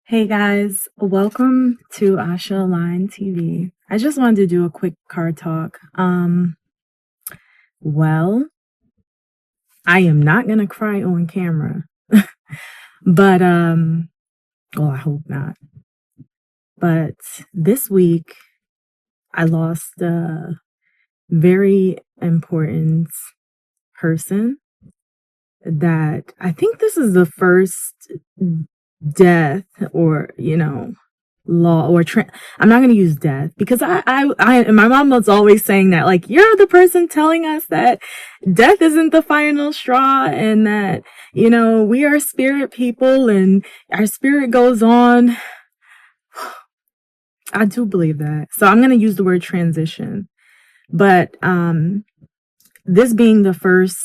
Hey guys, welcome to Asha Line TV. I just wanted to do a quick card talk. Well, I am not gonna cry on camera, but well, I hope not. But this week, I lost a very important person that I think this is the first death or, law or I'm not going to use death because my mom was always saying that, like, you're the person telling us that death isn't the final straw and that, we are spirit people and our spirit goes on. I do believe that. So I'm going to use the word transition, but, this being the first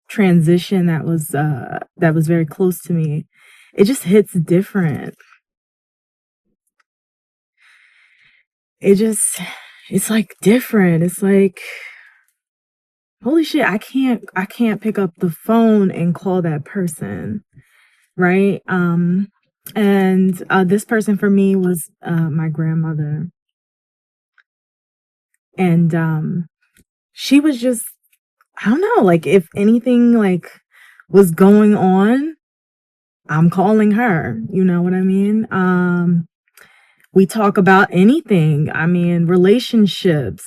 transition that was very close to me, it just hits different. It's like different. It's like, holy shit, I can't pick up the phone and call that person. Right. And this person for me was my grandmother. And she was just, I don't know, like if anything like was going on, I'm calling her. You know what I mean? We talk about anything. I mean, relationships,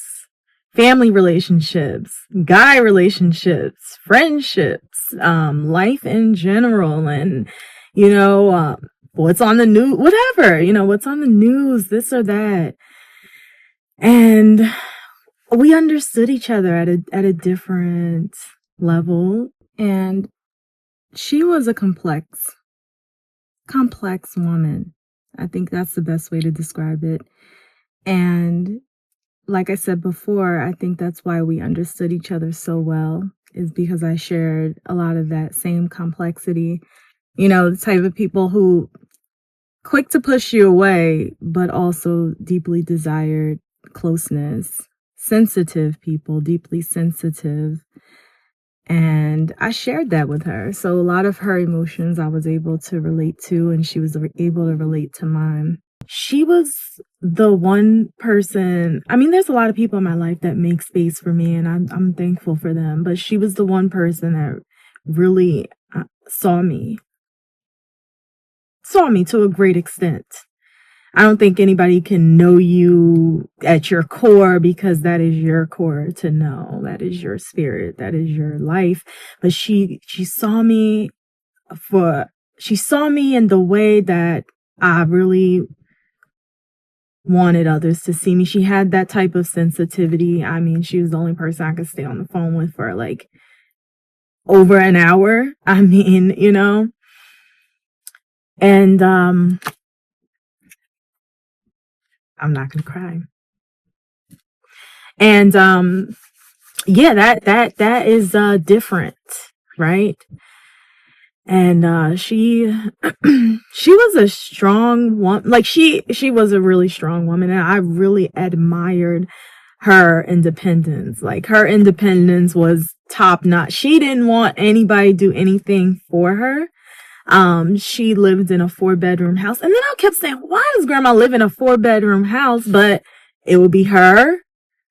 family relationships, guy relationships, friendships, life in general, and, what's on the news, whatever, what's on the news, this or that. And we understood each other at a different level. And she was a complex woman. I think that's the best way to describe it. And like I said before, I think that's why we understood each other so well, is because I shared a lot of that same complexity. The type of people who quick to push you away, but also deeply desired closeness, sensitive people, deeply sensitive. And I shared that with her. So a lot of her emotions I was able to relate to, and she was able to relate to mine. She was the one person, I mean, there's a lot of people in my life that make space for me, and I'm thankful for them, but she was the one person that really saw me to a great extent. I don't think anybody can know you at your core because that is your core to know. That is your spirit. That is your life. But she saw me in the way that I really wanted others to see me. She had that type of sensitivity. I mean, she was the only person I could stay on the phone with for like over an hour. I mean, and I'm not gonna cry. And yeah, that is different, right? And she she was a strong woman. Like she was a really strong woman, and I really admired her independence. Like her independence was top notch. She didn't want anybody to do anything for her. She lived in a 4-bedroom house. And then I kept saying, why does grandma live in a 4-bedroom house? But it would be her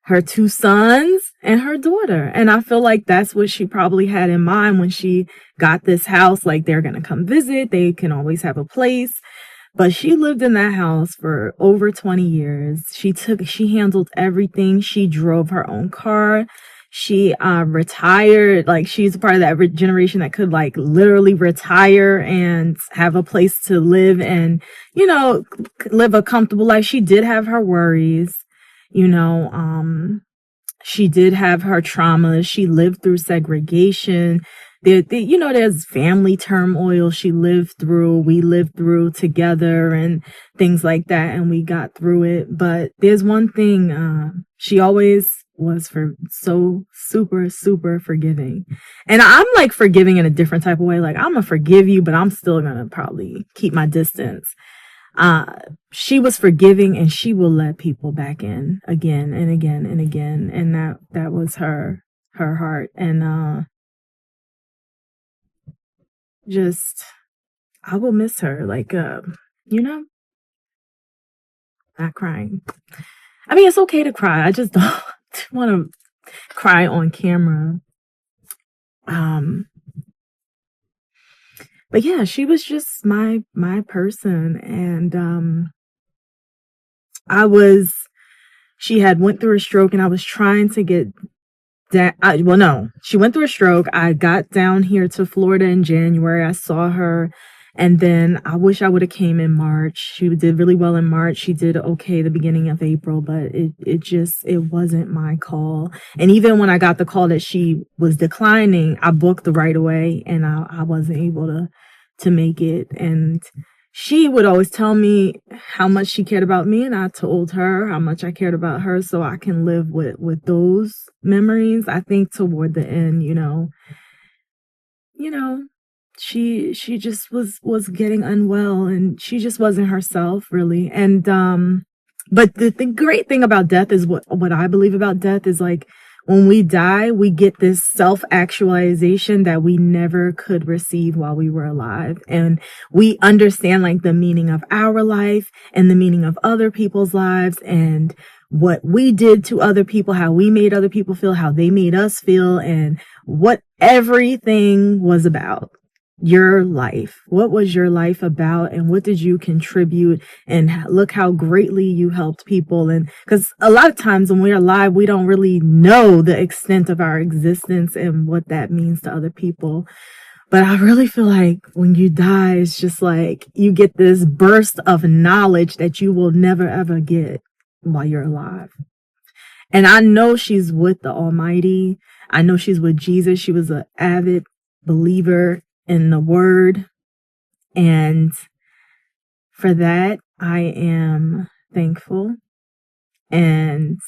2 sons, and her daughter. And I feel like that's what she probably had in mind when she got this house. Like, they're going to come visit. They can always have a place. But she lived in that house for over 20 years. She handled everything. She drove her own car. She retired. Like, she's a part of that generation that could like literally retire and have a place to live and, live a comfortable life. She did have her worries, she did have her traumas. She lived through segregation. There's family turmoil she lived through. We lived through together and things like that. And we got through it. But there's one thing, she always was so super, super forgiving. And I'm like forgiving in a different type of way. Like, I'm gonna forgive you, but I'm still gonna probably keep my distance. She was forgiving, and she will let people back in again and again and again. And that was her heart. And, just, I will miss her. Like, not crying. I mean, it's okay to cry. I just don't want to cry on camera. But yeah, she was just my person. And she had went through a stroke, and I was trying to get she went through a stroke. I got down here to Florida in January. I saw her, and then I wish I would have came in March. She did really well in March. She did okay the beginning of April, but it wasn't my call. And even when I got the call that she was declining, I booked right away, and I wasn't able to make it. And she would always tell me how much she cared about me, and I told her how much I cared about her, so I can live with those memories. I think toward the end, she just was getting unwell, and she just wasn't herself, really. And but the great thing about death is what I believe about death is, like, when we die, we get this self-actualization that we never could receive while we were alive. And we understand, like, the meaning of our life and the meaning of other people's lives, and what we did to other people, how we made other people feel, how they made us feel, and what everything was about. Your life. What was your life about, and what did you contribute, and look how greatly you helped people. And because a lot of times when we're alive, we don't really know the extent of our existence and what that means to other people. But I really feel like when you die, it's just like you get this burst of knowledge that you will never ever get while you're alive. And I know she's with the Almighty. I know she's with Jesus. She was an avid believer in the Word. And for that, I am thankful. And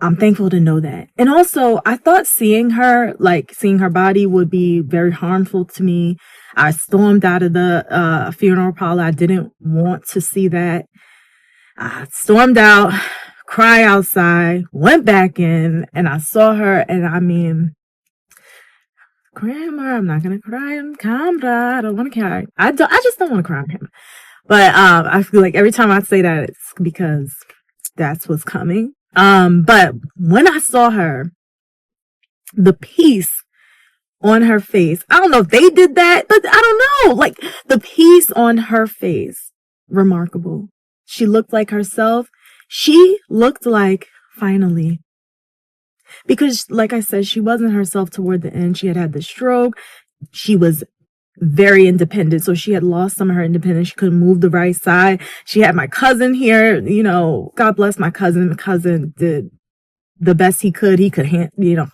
I'm thankful to know that. And also, I thought seeing her body would be very harmful to me. I stormed out of the funeral parlor. I didn't want to see that. I stormed out, cry outside, went back in, and I saw her. And I mean, Grandma, I'm not gonna cry on camera. I don't want to cry. I just don't want to cry on camera. But I feel like every time I say that, it's because that's what's coming. But when I saw her, the peace on her face, I don't know if they did that, but I don't know. Like, the peace on her face, remarkable. She looked like herself. She looked like, finally. Because, like I said, she wasn't herself toward the end. She had the stroke. She was very independent. So she had lost some of her independence. She couldn't move the right side. She had my cousin here. God bless my cousin. My cousin did the best he could. He could,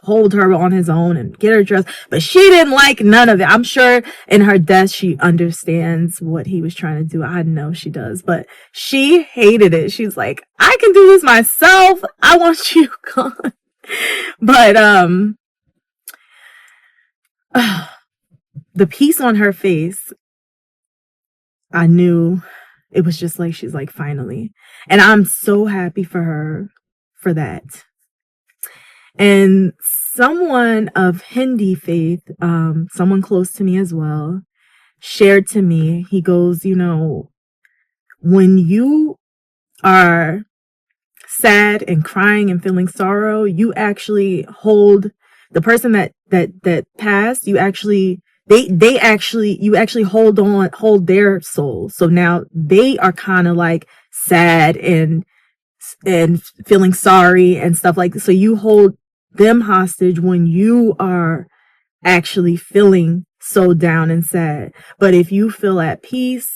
hold her on his own and get her dressed. But she didn't like none of it. I'm sure in her death, she understands what he was trying to do. I know she does. But she hated it. She's like, I can do this myself. I want you gone. But the peace on her face, I knew it was just like, she's like, finally. And I'm so happy for her for that. And someone of Hindi faith, someone close to me as well, shared to me, he goes, when you are sad and crying and feeling sorrow, you actually hold the person that passed, you actually hold their soul. So now they are kind of like sad and feeling sorry and stuff like that. So you hold them hostage when you are actually feeling so down and sad. But if you feel at peace,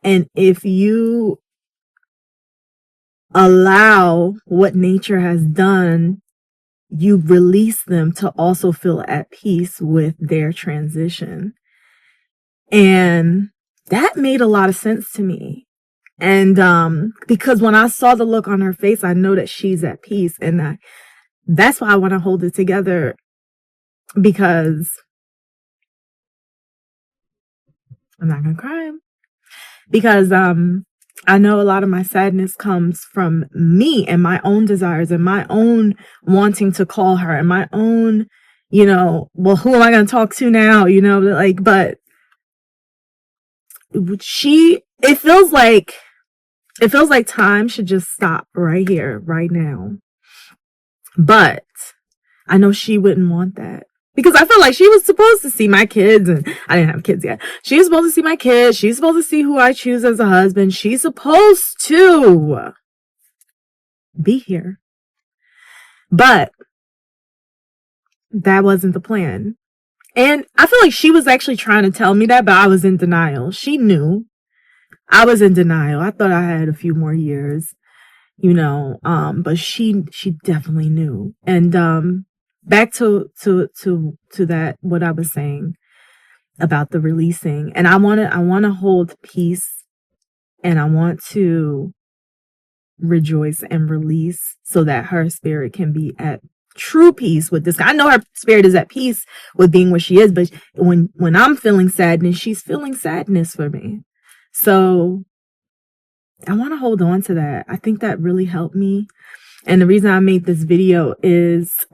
and if you allow what nature has done, you release them to also feel at peace with their transition. And that made a lot of sense to me. And because when I saw the look on her face, I know that she's at peace. And that's why I want to hold it together, because I'm not going to cry. Because I know a lot of my sadness comes from me and my own desires and my own wanting to call her and my own, well, who am I going to talk to now? But it feels like It feels like time should just stop right here, right now. But I know she wouldn't want that. Because I feel like she was supposed to see my kids, and I didn't have kids yet. She was supposed to see my kids. She's supposed to see who I choose as a husband. She's supposed to be here. But that wasn't the plan. And I feel like she was actually trying to tell me that, but I was in denial. She knew. I was in denial. I thought I had a few more years, but she definitely knew. And back to that, what I was saying about the releasing. And I want to hold peace, and I want to rejoice and release so that her spirit can be at true peace with this. I know her spirit is at peace with being where she is, but when I'm feeling sadness, she's feeling sadness for me. So I want to hold on to that. I think that really helped me. And the reason I made this video is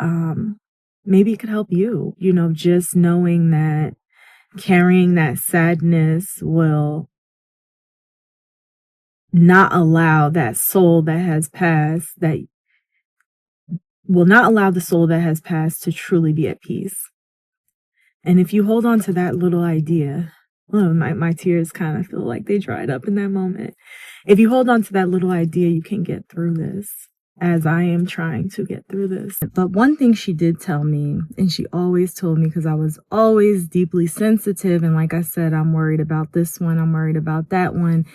maybe it could help you, just knowing that carrying that sadness will not allow that soul that has passed, that will not allow the soul that has passed to truly be at peace. And if you hold on to that little idea, my tears kind of feel like they dried up in that moment. If you hold on to that little idea, you can get through this, as I am trying to get through this. But one thing she did tell me, and she always told me, because I was always deeply sensitive, and like I said, I'm worried about this one, I'm worried about that one.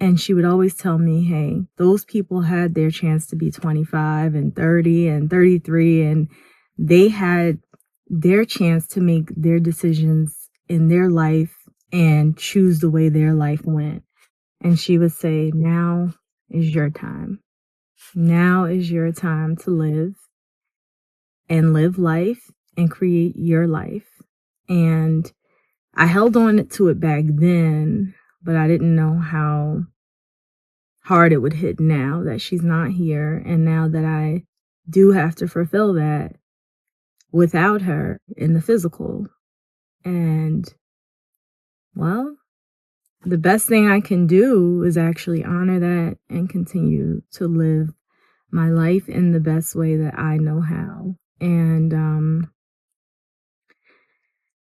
And she would always tell me, hey, those people had their chance to be 25 and 30 and 33, and they had their chance to make their decisions in their life and choose the way their life went. And she would say, now is your time. Now is your time to live life and create your life. And I held on to it back then, but I didn't know how hard it would hit now that she's not here, and now that I do have to fulfill that without her in the physical. And, well, the best thing I can do is actually honor that and continue to live my life in the best way that I know how. And,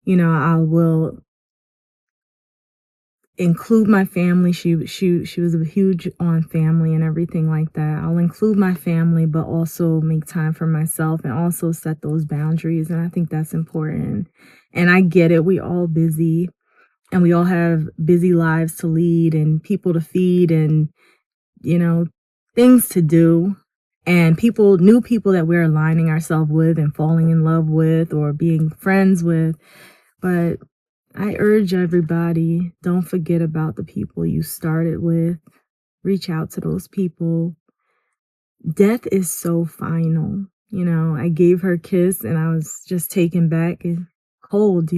I will include my family. She was huge on family and everything like that. I'll include my family, but also make time for myself and also set those boundaries. And I think that's important. And I get it. We all busy, and we all have busy lives to lead and people to feed and, things to do, and new people that we're aligning ourselves with and falling in love with or being friends with. But I urge everybody, don't forget about the people you started with. Reach out to those people. Death is so final. I gave her a kiss and I was just taken back and cold,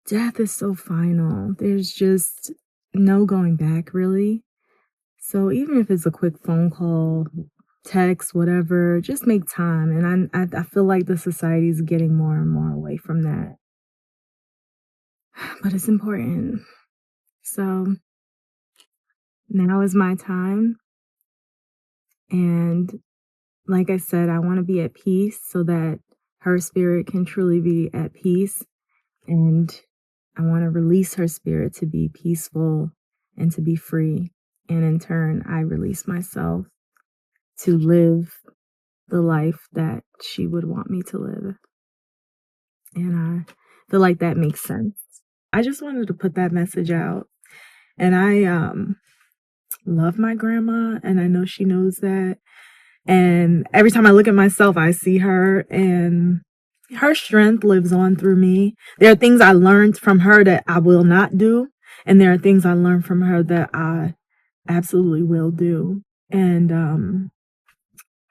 Death is so final. There's just no going back, really. So even if it's a quick phone call, text, whatever, just make time. And I feel like the society is getting more and more away from that. But it's important. So now is my time. And like I said, I want to be at peace so that her spirit can truly be at peace. And I want to release her spirit to be peaceful and to be free. And in turn, I release myself to live the life that she would want me to live. And I feel like that makes sense. I just wanted to put that message out. And I love my grandma, and I know she knows that. And every time I look at myself, I see her, and her strength lives on through me. There are things I learned from her that I will not do, and there are things I learned from her that I absolutely will do. And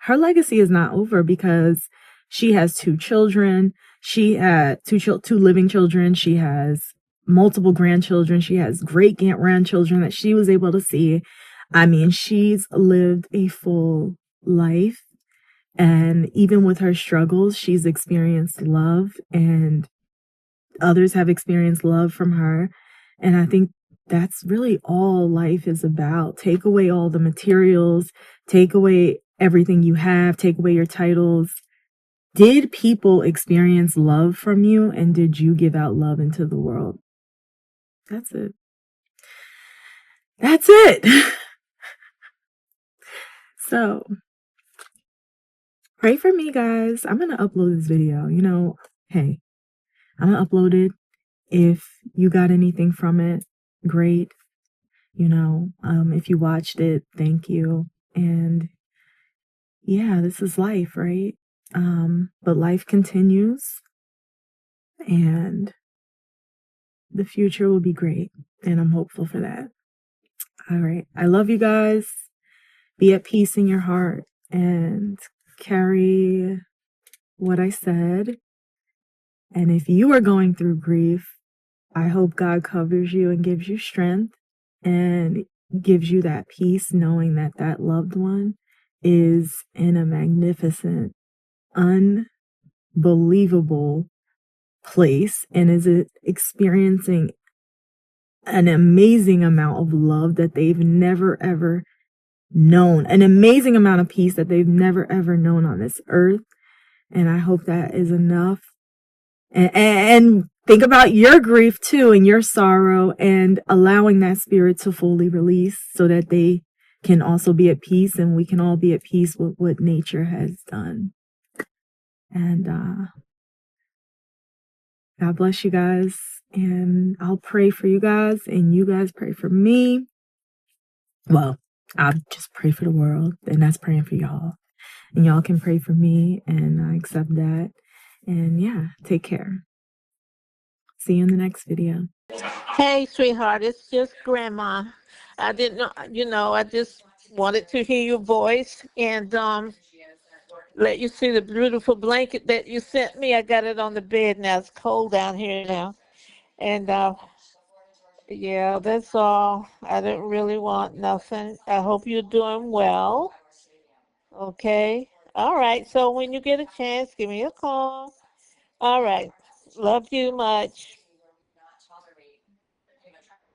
her legacy is not over because she has 2 children. She had 2 living children. She has multiple grandchildren. She has great grandchildren that she was able to see. I mean, she's lived a full life. And even with her struggles, she's experienced love, and others have experienced love from her. And I think that's really all life is about. Take away all the materials, take away everything you have, take away your titles. Did people experience love from you, and did you give out love into the world? That's it. That's it. So, pray for me, guys. I'm going to upload this video. You know, hey, I'm going to upload it. If you got anything from it, great. You know, if you watched it, thank you. And yeah, this is life, right? But life continues, and the future will be great. And I'm hopeful for that. All right. I love you guys. Be at peace in your heart and carry what I said. And if you are going through grief, I hope God covers you and gives you strength and gives you that peace, knowing that that loved one is in a magnificent, unbelievable place and is experiencing an amazing amount of love that they've never ever known, an amazing amount of peace that they've never ever known on this earth. And I hope that is enough. And think about your grief too and your sorrow, and allowing that spirit to fully release so that they can also be at peace, and we can all be at peace with what nature has done. And God bless you guys, and I'll pray for you guys, and you guys pray for me. Well, I'll just pray for the world, and that's praying for y'all. And y'all can pray for me, and I accept that. And yeah, take care. See you in the next video. Hey, sweetheart, it's just Grandma. I didn't know, I just wanted to hear your voice and let you see the beautiful blanket that you sent me. I got it on the bed now. It's cold down here now. And yeah, that's all. I didn't really want nothing. I hope you're doing well. Okay. All right. So when you get a chance, give me a call. All right. Love you much.